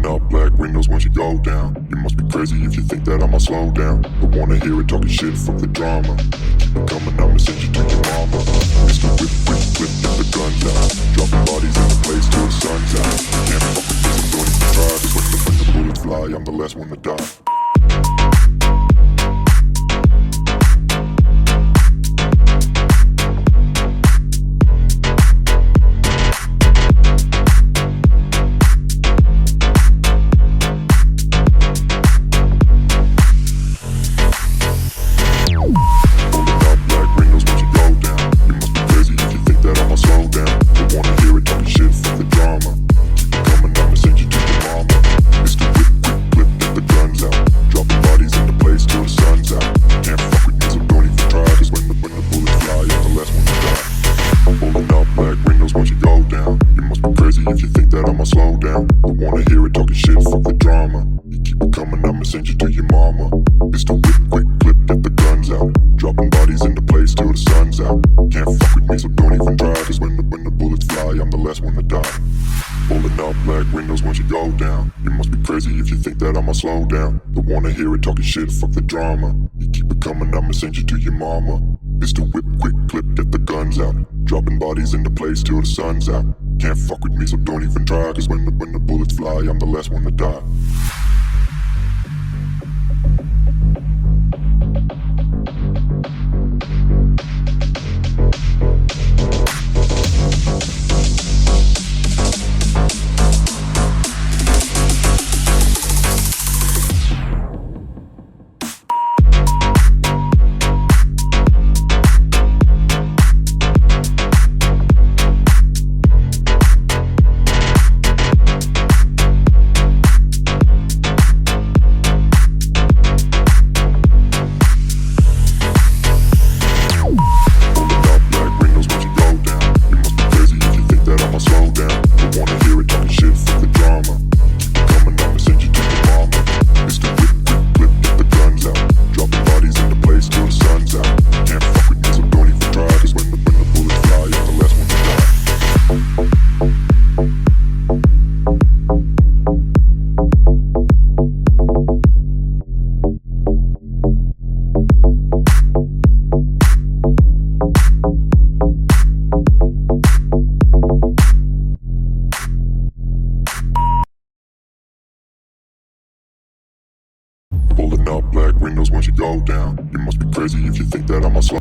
Rolling up black windows once you go down. You must be crazy if you think that I'ma slow down. Don't wanna hear it talking shit, fuck the drama. Keep it coming, I'ma send you to your mama. Mr. Whip, quick, flip, get the guns out. Dropping bodies in the place till the sun's out. Can't fuck with this, I'm don't even try. Cause when the bullets fly, I'm the last one to die. If you think that I'ma slow down, don't wanna hear it talking shit, fuck the drama. You keep it coming, I'ma send you to your mama. It's the whip, quick clip, get the guns out. Dropping bodies into place till the sun's out. Can't fuck with me, so don't even try. Cause when the bullets fly, I'm the last one to die. Rolling up black windows once you go down. You must be crazy if you think that I'ma slow down. Don't wanna hear it talking shit, fuck the drama. You keep it coming, I'ma send you to your mama. It's the whip, quick clip, get the guns out. Dropping bodies into place till the sun's out. Can't fuck with me, so don't even try. Cause when the bullets fly, I'm the last one to die. Rolling up black windows once you go down. You must be crazy if you think that I'ma slow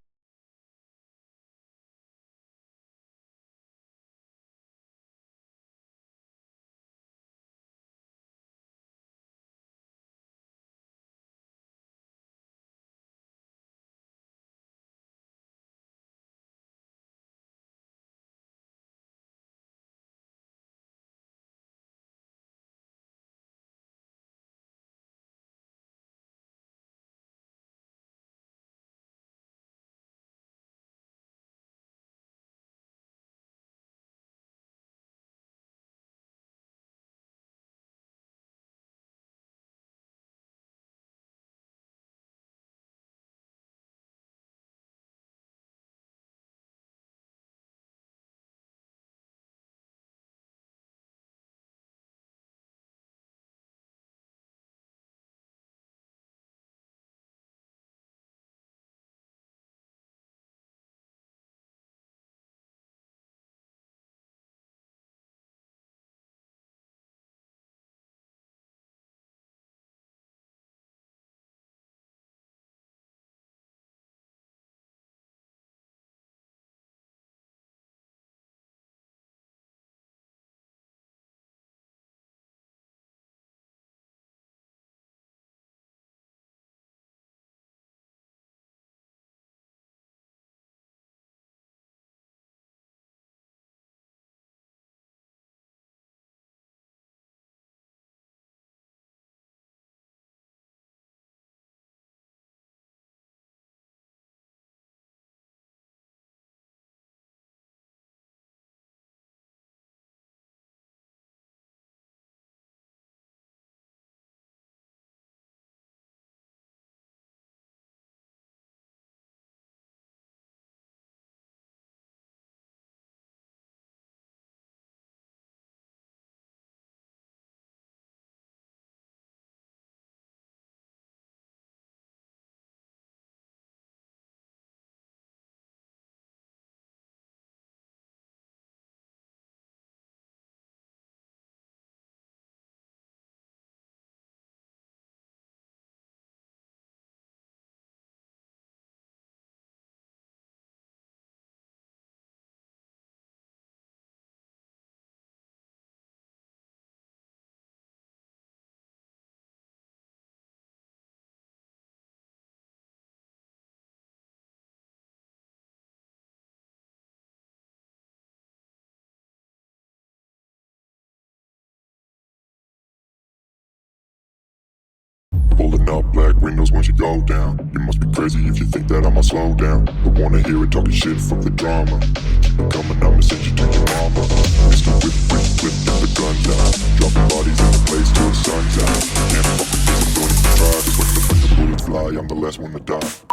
up black windows once you go down. You must be crazy if you think that I'ma slow down. Don't wanna hear it talking shit, fuck the drama. Keep it coming, I'ma send you to your mama. Mr. Whip, whip, whip, get the guns out. Dropping bodies in the place till the sun's out. Can't fuck with this, I'm going to try. Cause when the bullets fly, I'm the last one to die.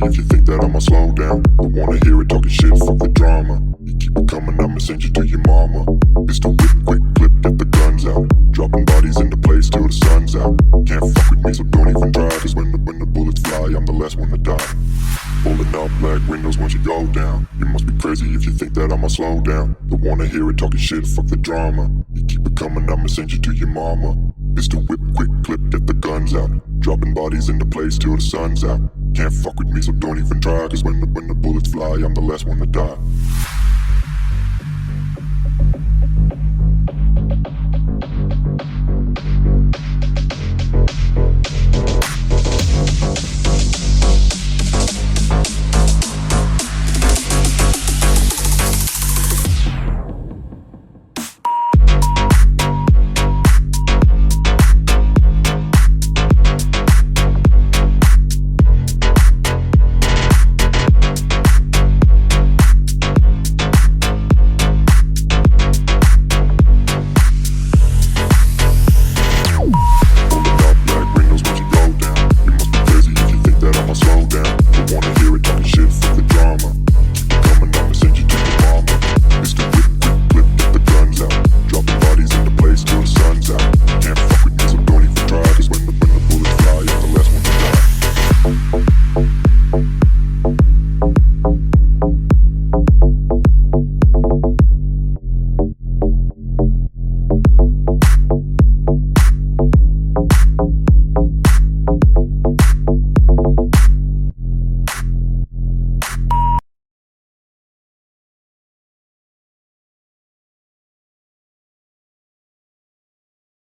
If you think that I'ma slow down, don't wanna hear it talking shit, fuck the drama. You keep it coming, I'ma send you to your mama. It's the whip, quick clip, get the guns out. Dropping bodies into place till the sun's out. Can't fuck with me, so don't even try. Cause when the bullets fly, I'm the last one to die. Pulling up black windows once you go down. You must be crazy if you think that I'ma slow down. Don't wanna hear it talking shit, fuck the drama. You keep it coming, I'ma send you to your mama. It's the whip, quick clip, get the guns out. Dropping bodies into place till the sun's out. Can't fuck with me, so don't even try. Cause when the bullets fly, I'm the last one to die.